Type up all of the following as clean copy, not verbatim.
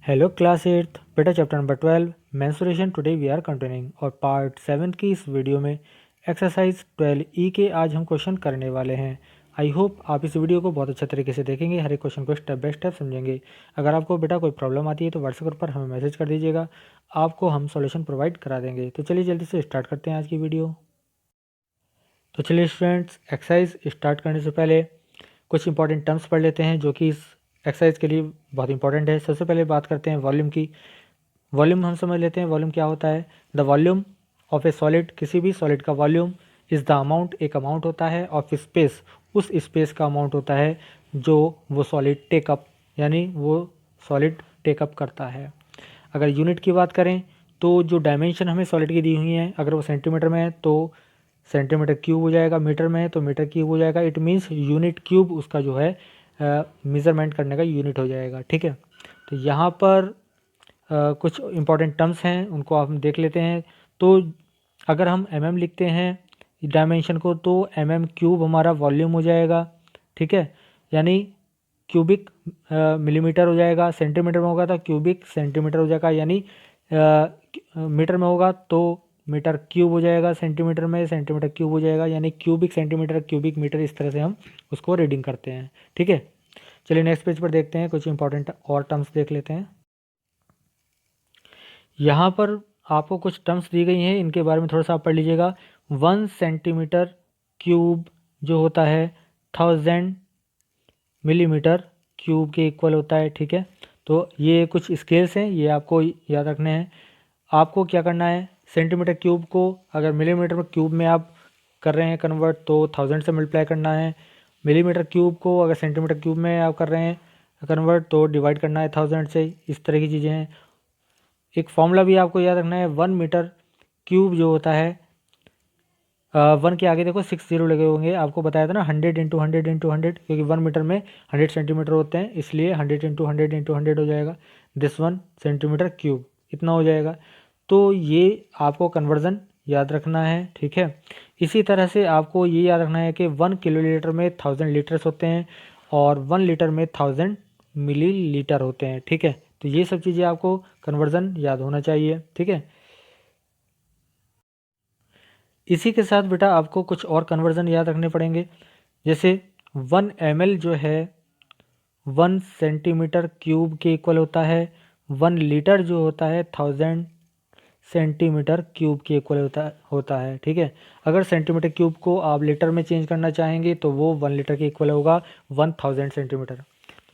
Hello class eighth बेटा chapter number 12 menstruation today we are continuing और part 7 की इस वीडियो में एक्सरसाइज 12 ई के आज हम क्वेश्चन करने वाले हैं। आई होप आप इस वीडियो को बहुत अच्छे तरीके से देखेंगे, हर एक क्वेश्चन को स्टेप बाय स्टेप समझेंगे। अगर आपको बेटा कोई प्रॉब्लम आती है तो व्हाट्सएप ग्रुप पर हमें मैसेज कर दीजिएगा, आपको हम सॉल्यूशन प्रोवाइड करा देंगे। तो चलिए जल्दी से स्टार्ट करते हैं आज की वीडियो। तो चलिए स्टूडेंट्स, एक्सरसाइज स्टार्ट करने से पहले कुछ इंपॉर्टेंट टर्म्स पढ़ लेते हैं जो कि इस एक्सरसाइज के लिए बहुत इंपॉर्टेंट है। सबसे पहले बात करते हैं वॉल्यूम की। वॉल्यूम हम समझ लेते हैं, वॉल्यूम क्या होता है। The volume of A solid, किसी भी सॉलिड का वॉल्यूम इज़ द अमाउंट, एक अमाउंट होता है, ऑफ स्पेस, उस स्पेस का अमाउंट होता है जो वो सॉलिड टेकअप, यानी वो सॉलिड टेकअप करता है। अगर यूनिट की बात करें तो जो डायमेंशन हमें सॉलिड की दी हुई हैं, अगर वो सेंटीमीटर में है तो सेंटीमीटर क्यूब हो जाएगा, मीटर में है तो मीटर क्यूब हो जाएगा। इट मीन्स यूनिट क्यूब उसका जो है मेज़रमेंट करने का यूनिट हो जाएगा। ठीक है, तो यहाँ पर कुछ इंपॉर्टेंट टर्म्स हैं, उनको हम देख लेते हैं। तो अगर हम mm लिखते हैं डायमेंशन को तो mm क्यूब हमारा वॉल्यूम हो जाएगा। ठीक है, यानी क्यूबिक मिलीमीटर हो जाएगा। सेंटीमीटर में होगा तो क्यूबिक सेंटीमीटर हो जाएगा, यानी मीटर में होगा तो मीटर क्यूब हो जाएगा, सेंटीमीटर में सेंटीमीटर क्यूब हो जाएगा, यानी क्यूबिक सेंटीमीटर क्यूबिक मीटर, इस तरह से हम उसको रीडिंग करते हैं। ठीक है, चलिए नेक्स्ट पेज पर देखते हैं, कुछ इंपॉर्टेंट और टर्म्स देख लेते हैं। यहाँ पर आपको कुछ टर्म्स दी गई हैं, इनके बारे में थोड़ा सा आप पढ़ लीजिएगा। 1 सेंटीमीटर क्यूब जो होता है 1000 मिलीमीटर क्यूब के इक्वल होता है। ठीक है, तो ये कुछ स्केल्स हैं, ये आपको याद रखने हैं। आपको क्या करना है, सेंटीमीटर क्यूब को अगर मिलीमीटर में क्यूब में आप कर रहे हैं कन्वर्ट तो 1000 से मल्टीप्लाई करना है। मिलीमीटर क्यूब को अगर सेंटीमीटर क्यूब में आप कर रहे हैं कन्वर्ट तो डिवाइड करना है 1000 से। इस तरह की चीज़ें हैं। एक फॉर्मूला भी आपको याद रखना है, 1 मीटर क्यूब जो होता है, 1 के आगे देखो 6 जीरो लगे होंगे, आपको बताया था ना 100 इंटू 100 इंटू 100, क्योंकि 1 मीटर में 100 सेंटीमीटर होते हैं, इसलिए 100 इंटू 100 इंटू 100 हो जाएगा। दिस 1 सेंटीमीटर क्यूब इतना हो जाएगा। तो ये आपको कन्वर्जन याद रखना है। ठीक है, इसी तरह से आपको ये याद रखना है कि 1 किलोलीटर में 1000 लीटर्स होते हैं और 1 लीटर में 1000 मिलीलीटर होते हैं। ठीक है, तो ये सब चीज़ें आपको कन्वर्जन याद होना चाहिए। ठीक है, इसी के साथ बेटा आपको कुछ और कन्वर्जन याद रखने पड़ेंगे, जैसे 1 ml जो है 1 सेंटीमीटर क्यूब के इक्वल होता है। 1 लीटर जो होता है 1000 सेंटीमीटर क्यूब के इक्वल होता है। ठीक है, अगर सेंटीमीटर क्यूब को आप लीटर में चेंज करना चाहेंगे तो वो 1 लीटर के इक्वल होगा 1000 सेंटीमीटर।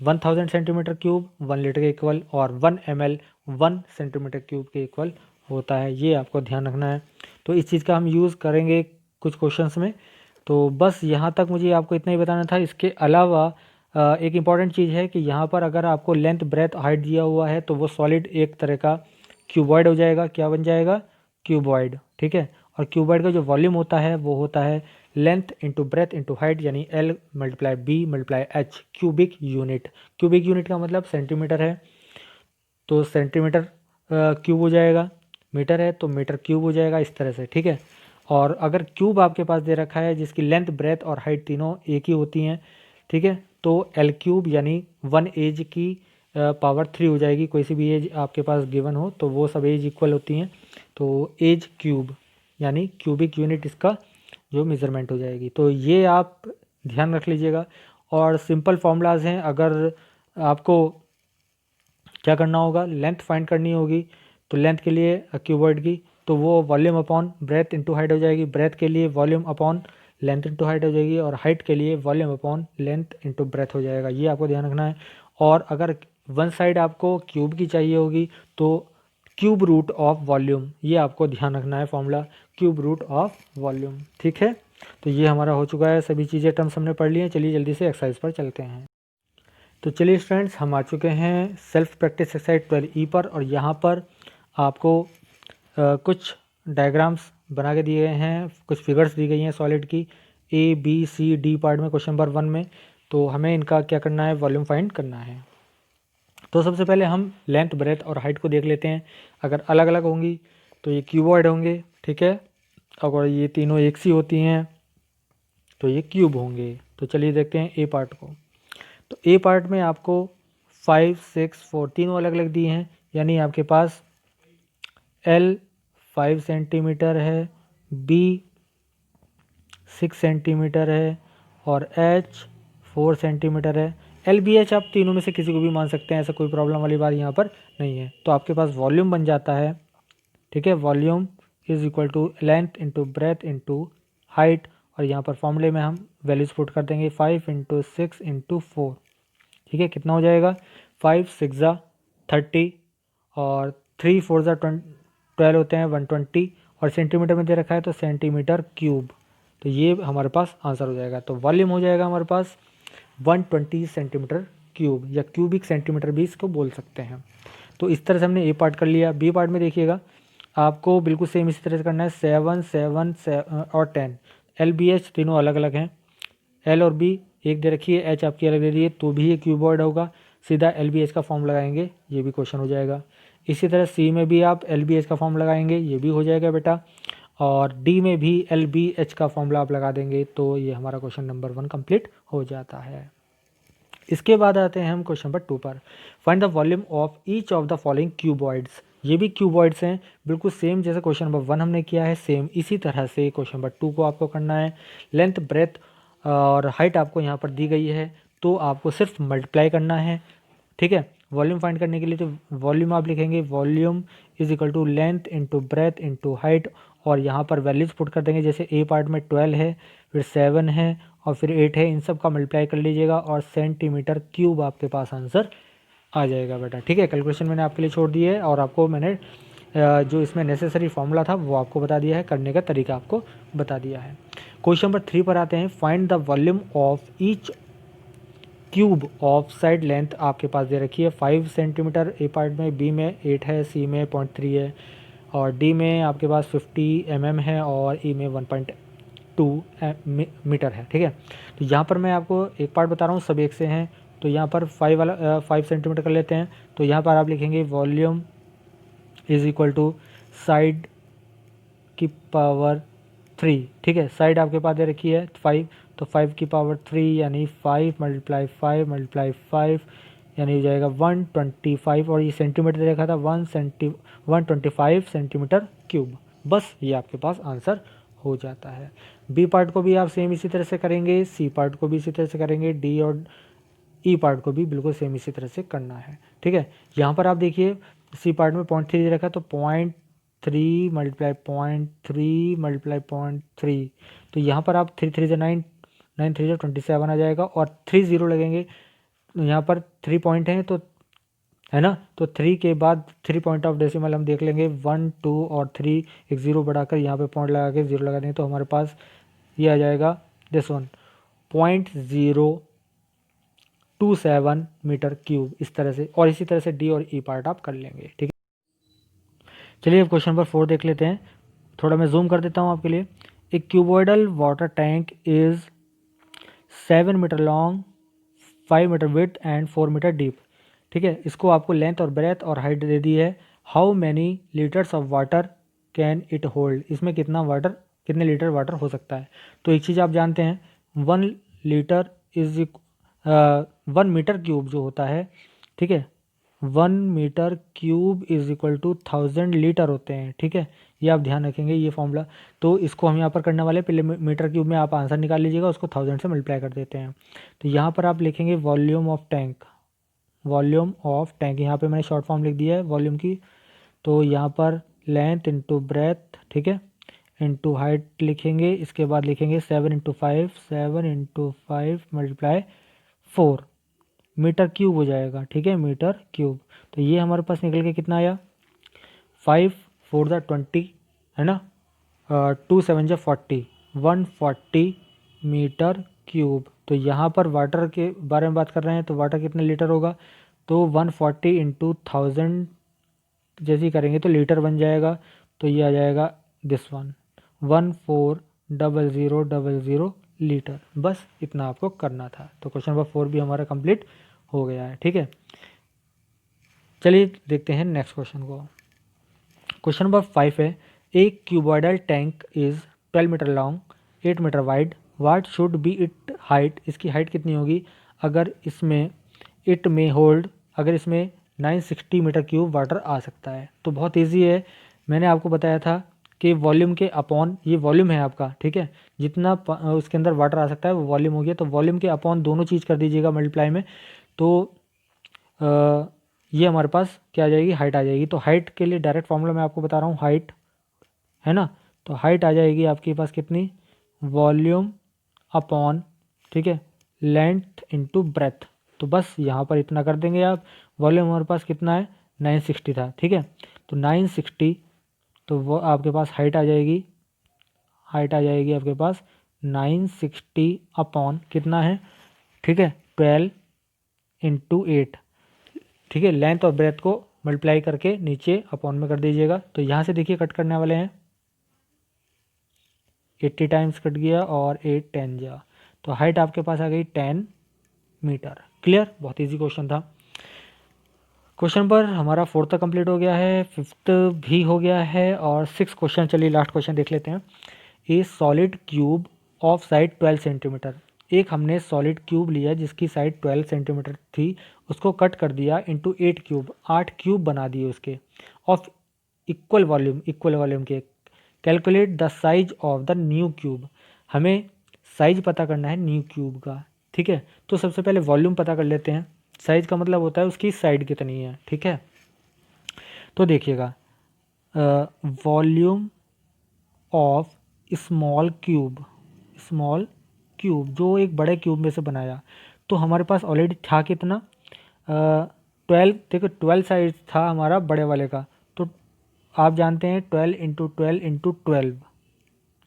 1000 सेंटीमीटर क्यूब 1 लीटर के इक्वल और 1 ml 1 सेंटीमीटर क्यूब के इक्वल होता है। ये आपको ध्यान रखना है। तो इस चीज़ का हम यूज़ करेंगे कुछ क्वेश्चंस में। तो बस यहाँ तक मुझे आपको इतना ही बताना था। इसके अलावा एक इम्पॉर्टेंट चीज़ है कि यहाँ पर अगर आपको लेंथ ब्रेथ हाइट दिया हुआ है तो वो सॉलिड एक तरह का क्यूबॉइड हो जाएगा। क्या बन जाएगा? क्यूबॉइड। ठीक है, और क्यूबॉइड का जो वॉल्यूम होता है वो होता है length into breadth into height, यानी L multiply B multiply H, cubic unit. Cubic unit का मतलब सेंटीमीटर है तो सेंटीमीटर क्यूब हो जाएगा, मीटर है तो मीटर क्यूब हो जाएगा, इस तरह से। ठीक है, और अगर क्यूब आपके पास दे रखा है जिसकी लेंथ ब्रेथ और हाइट तीनों एक ही होती हैं, ठीक है, तो L क्यूब यानी 1 एज की पावर 3 हो जाएगी। कोई सी भी एज आपके पास गिवन हो तो वो सब एज इक्वल होती हैं, तो एज क्यूब यानी क्यूबिक यूनिट इसका जो मेज़रमेंट हो जाएगी। तो ये आप ध्यान रख लीजिएगा। और सिंपल फार्मूलाज हैं, अगर आपको क्या करना होगा, लेंथ फाइंड करनी होगी तो लेंथ के लिए क्यूबॉइड की तो वो volume upon breath into height हो जाएगी। ब्रेथ के लिए volume upon length into height हो जाएगी और हाइट के लिए volume upon length into breath हो जाएगा। ये आपको ध्यान रखना है। और अगर वन साइड आपको क्यूब की चाहिए होगी तो क्यूब रूट ऑफ वॉल्यूम, ये आपको ध्यान रखना है formula, cube root of volume. ठीक है, तो ये हमारा हो चुका है, सभी चीज़ें टर्म्स हमने पढ़ ली हैं। चलिए जल्दी से एक्सरसाइज पर चलते हैं। तो चलिए स्टूडेंट्स, हम आ चुके हैं सेल्फ प्रैक्टिस एक्सरसाइज 12 ई पर, और यहाँ पर आपको कुछ डायग्राम्स बना के दिए गए हैं, कुछ फिगर्स दी गई हैं सॉलिड की A B C D part में, क्वेश्चन नंबर 1 में। तो हमें इनका क्या करना है, वॉल्यूम फाइंड करना है। तो सबसे पहले हम लेंथ ब्रेथ और हाइट को देख लेते हैं। अगर अलग अलग होंगी तो ये क्यूबॉइड होंगे। ठीक है, अगर ये तीनों एक सी होती हैं तो ये क्यूब होंगे। तो चलिए देखते हैं ए पार्ट को। तो ए पार्ट में आपको 5, 6, 4 तीनों अलग अलग दिए हैं, यानी आपके पास L 5 सेंटीमीटर है, B 6 सेंटीमीटर है और H 4 सेंटीमीटर है। एल बी एच आप तीनों में से किसी को भी मान सकते हैं, ऐसा कोई प्रॉब्लम वाली बात यहाँ पर नहीं है। तो आपके पास वॉल्यूम बन जाता है, ठीक है, volume is equal to length into breadth into height, और यहाँ पर फॉर्मूले में हम वैल्यूज पुट कर देंगे 5 इंटू 6 इंटू 4, ठीक है, कितना हो जाएगा 5 6 30 और 3 4 12 होते हैं 120, और सेंटीमीटर में दे रखा है तो सेंटीमीटर क्यूब, तो ये हमारे पास आंसर हो जाएगा। तो वॉल्यूम हो जाएगा हमारे पास 120 सेंटीमीटर क्यूब, या क्यूबिक सेंटीमीटर भी इसको बोल सकते हैं। तो इस तरह से हमने ए पार्ट कर लिया। बी पार्ट में देखिएगा आपको बिल्कुल सेम इसी तरह से करना है, 7 7 और 10, एल बी एच तीनों अलग अलग हैं, एल और बी एक दे रखी है, एच आपकी अलग दे रही है, तो भी ये क्यूबॉइड होगा, सीधा एल बी एच का फॉर्म लगाएंगे, ये भी क्वेश्चन हो जाएगा। इसी तरह सी में भी आप एल बी एच का फॉर्म लगाएंगे, ये भी हो जाएगा बेटा, और डी में भी एल बी एच का फॉर्मूला आप लगा देंगे, तो ये हमारा क्वेश्चन नंबर 1 कंप्लीट हो जाता है। इसके बाद आते हैं हम क्वेश्चन नंबर 2 पर। Find the volume of each of the following cuboids, ये भी क्यूबॉइड्स हैं, बिल्कुल सेम जैसे क्वेश्चन नंबर 1 हमने किया है, सेम इसी तरह से क्वेश्चन नंबर 2 को आपको करना है। लेंथ ब्रेथ और हाइट आपको यहाँ पर दी गई है, तो आपको सिर्फ मल्टीप्लाई करना है, ठीक है। वॉल्यूम फाइंड करने के लिए तो वॉल्यूम आप लिखेंगे volume is equal to length into breadth into height, और यहाँ पर वैल्यूज पुट कर देंगे, जैसे ए पार्ट में 12 है, फिर 7 है और फिर 8 है, इन सब का मल्टीप्लाई कर लीजिएगा और सेंटीमीटर क्यूब आपके पास आंसर आ जाएगा बेटा, ठीक है। कैलकुलेशन मैंने आपके लिए छोड़ दी है, और आपको मैंने जो इसमें नेसेसरी फॉर्मूला था वो आपको बता दिया है, करने का तरीका आपको बता दिया है। क्वेश्चन नंबर 3 पर आते हैं। Find the volume of each cube of side length आपके पास दे रखी है 5 सेंटीमीटर ए पार्ट में, बी में 8 है, सी में 0.3 है, और डी में आपके पास 50 है, और ई में 1.2 मीटर है, ठीक है। तो यहाँ पर मैं आपको एक पार्ट बता रहा हूँ, सब एक से हैं, तो यहाँ पर 5 सेंटीमीटर कर लेते हैं। तो यहाँ पर आप लिखेंगे volume is equal to side की पावर 3, ठीक है, साइड आपके पास दे रखी है 5, तो 5 की पावर 3 यानी 5 मल्टीप्लाई 5 यानी हो जाएगा 125, और ये सेंटीमीटर दे रखा था 125 सेंटीमीटर क्यूब। बस ये आपके पास आंसर हो जाता है। बी पार्ट को भी आप सेम इसी तरह से करेंगे, सी पार्ट को भी इसी तरह से करेंगे, डी और ई पार्ट को भी बिल्कुल सेम इसी तरह से करना है, ठीक है। यहाँ पर आप देखिए सी पार्ट में 0.3 दे रखा है, तो 0.3 मल्टीप्लाई 0.3 मल्टीप्लाई 0.3, तो यहाँ पर आप 3 3 से 9 9 3 से 27 आ जाएगा, और 3 0 लगेंगे, यहाँ पर 3 पॉइंट हैं तो है ना, तो 3 के बाद 3 पॉइंट ऑफ डेसिमल हम देख लेंगे 1 2 और 3, एक 0 बढ़ाकर यहाँ पे पॉइंट लगा के 0 लगा देंगे, तो हमारे पास ये आ जाएगा दिस वन 0.027 मीटर क्यूब, इस तरह से, और इसी तरह से डी और ई पार्ट आप कर लेंगे, ठीक है। चलिए अब क्वेश्चन नंबर 4 देख लेते हैं, थोड़ा मैं जूम कर देता हूँ आपके लिए। एक cuboidal water tank is 7 metre long, 5 metre width and 4 metre deep, ठीक है। इसको आपको लेंथ और ब्रेथ और हाइट दे दी है। How many litres of water can it hold, इसमें कितने लीटर वाटर हो सकता है। तो एक चीज़ आप जानते हैं 1 लीटर इज 1 मीटर क्यूब जो होता है, ठीक है, 1 metre cube is equal to 1000 litre होते हैं, ठीक है। ये आप ध्यान रखेंगे ये फॉर्मूला। तो इसको हम यहाँ पर करने वाले, पहले मीटर क्यूब में आप आंसर निकाल लीजिएगा, उसको 1000 से मल्टीप्लाई कर देते हैं। तो यहाँ पर आप लिखेंगे वॉल्यूम ऑफ टैंक, यहाँ पे मैंने शॉर्ट फॉर्म लिख दिया है वॉल्यूम की। तो यहाँ पर लेंथ इंटू ब्रेथ, ठीक है, इंटू हाइट लिखेंगे, इसके बाद लिखेंगे 7 इंटू 5 मल्टीप्लाई 4 मीटर क्यूब हो जाएगा, ठीक है, मीटर क्यूब। तो ये हमारे पास निकल के कितना आया 5 4 20 है ना, 2 7 40, 140 मीटर क्यूब। तो यहाँ पर वाटर के बारे में बात कर रहे हैं, तो वाटर कितने लीटर होगा, तो 140 इंटू 1000 जैसे ही करेंगे तो लीटर बन जाएगा, तो ये आ जाएगा दिस वन 140000 लीटर। बस इतना आपको करना था। तो क्वेश्चन नंबर 4 भी हमारा कंप्लीट हो गया है, ठीक है। चलिए देखते हैं नेक्स्ट क्वेश्चन को। क्वेश्चन नंबर 5 है, एक cuboidal tank is 12 metre long, 8 metre wide, what should be it height, इसकी हाइट कितनी होगी अगर इसमें इट में होल्ड, अगर इसमें 960 मीटर क्यूब वाटर आ सकता है। तो बहुत ईजी है, मैंने आपको बताया था कि वॉल्यूम के अपॉन, ये वॉल्यूम है आपका, ठीक है, जितना उसके अंदर वाटर आ सकता है वो वॉल्यूम हो गया। तो वॉल्यूम के अपॉन दोनों चीज़ कर दीजिएगा मल्टीप्लाई में, तो ये हमारे पास क्या आ जाएगी, हाइट आ जाएगी। तो हाइट के लिए डायरेक्ट फॉर्मूला मैं आपको बता रहा हूँ, हाइट है ना, तो हाइट आ जाएगी आपके पास कितनी, वॉल्यूम अपॉन, ठीक है, लेंथ इनटू ब्रेथ। तो बस यहाँ पर इतना कर देंगे आप। वॉल्यूम हमारे पास कितना है, 960 था, ठीक है, तो 960, तो वो आपके पास हाइट आ जाएगी, हाइट आ जाएगी आपके पास 960 अपॉन कितना है, ठीक है, 12 इंटू 8, ठीक है। लेंथ और ब्रेथ को मल्टीप्लाई करके नीचे अपॉन में कर दीजिएगा। तो यहाँ से देखिए कट करने वाले हैं, 80 टाइम्स कट गया और 8 10 जा, तो हाइट आपके पास आ गई 10 मीटर। क्लियर, बहुत इजी क्वेश्चन था। क्वेश्चन पर हमारा 4th तक कंप्लीट हो गया है, 5th भी हो गया है और 6th क्वेश्चन, चलिए लास्ट क्वेश्चन देख लेते हैं। ए solid cube of side 12 centimetre, एक हमने सॉलिड क्यूब लिया जिसकी साइड 12 सेंटीमीटर थी, उसको कट कर दिया इंटू 8 क्यूब, 8 क्यूब बना दिए उसके, of equal volume, equal volume के। Calculate the size of the new cube, हमें साइज पता करना है न्यू क्यूब का, ठीक है। तो सबसे पहले वॉल्यूम पता कर लेते हैं, साइज का मतलब होता है उसकी साइड कितनी है, ठीक है। तो देखिएगा, volume of small cube, small cube जो एक बड़े क्यूब में से बनाया, तो हमारे पास ऑलरेडी था कितना, 12, देखो 12 साइज था हमारा बड़े वाले का, तो आप जानते हैं 12 इंटू 12 इंटू 12,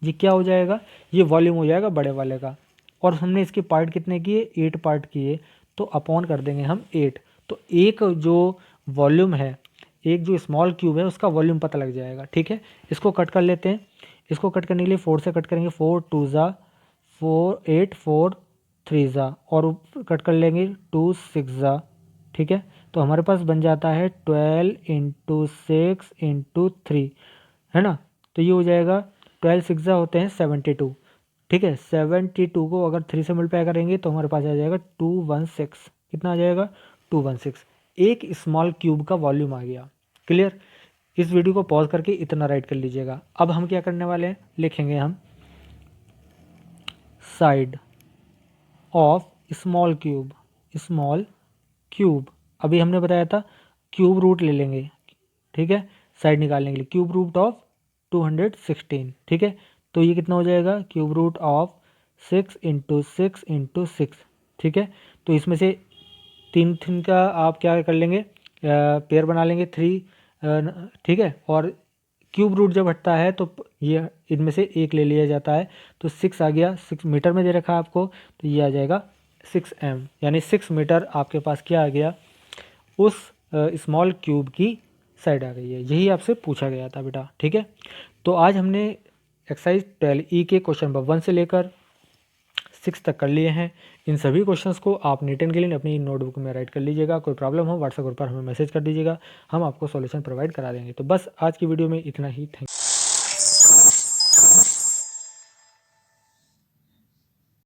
ये क्या हो जाएगा, ये वॉल्यूम हो जाएगा बड़े वाले का। और हमने इसके पार्ट कितने किए, 8 पार्ट किए, तो अपॉन कर देंगे हम 8। तो एक जो वॉल्यूम है, एक जो स्मॉल क्यूब है उसका वॉल्यूम पता लग जाएगा, ठीक है। इसको कट कर लेते हैं, इसको कट करने के लिए 4 से कट करेंगे, 4 2 ज़ा 4 8 4 3 ज़ा, और कट कर लेंगे 2 6 ज़ा, ठीक है। तो हमारे पास बन जाता है 12 इंटू 6 इंटू 3, है ना। तो ये हो जाएगा 12 6 होते हैं 72, ठीक है। 72 को अगर 3 से मल्टीप्लाई करेंगे तो हमारे पास आ जाएगा 216, कितना आ जाएगा 216, एक स्मॉल क्यूब का वॉल्यूम आ गया। क्लियर, इस वीडियो को पॉज करके इतना राइट कर लीजिएगा। अब हम क्या करने वाले हैं, लिखेंगे हम side of small cube, small cube, अभी हमने बताया था क्यूब रूट ले लेंगे, ठीक है, साइड निकालने के लिए क्यूब रूट ऑफ 216, ठीक है। तो ये कितना हो जाएगा, cube root of 6 into 6 into 6, ठीक है। तो इसमें से तीन तीन का आप क्या कर लेंगे, पेयर बना लेंगे 3, ठीक है। और क्यूब रूट जब हटता है तो ये इनमें से एक ले लिया जाता है, तो 6 आ गया, 6 मीटर में दे रखा है आपको, तो ये आ जाएगा 6m, यानी 6 मीटर आपके पास क्या आ गया, उस स्मॉल क्यूब की साइड आ गई है। यही आपसे पूछा गया था बेटा, ठीक है। तो आज हमने एक्सरसाइज 12E के क्वेश्चन नंबर 1 से लेकर 6 तक कर लिए हैं। इन सभी क्वेश्चंस को आप नीट एंड क्लीन अपनी नोटबुक में राइट कर लीजिएगा। कोई प्रॉब्लम हो व्हाट्सएप ग्रुप पर हमें मैसेज कर दीजिएगा, हम आपको सॉल्यूशन प्रोवाइड करा देंगे। तो बस आज की वीडियो में इतना ही, थैंक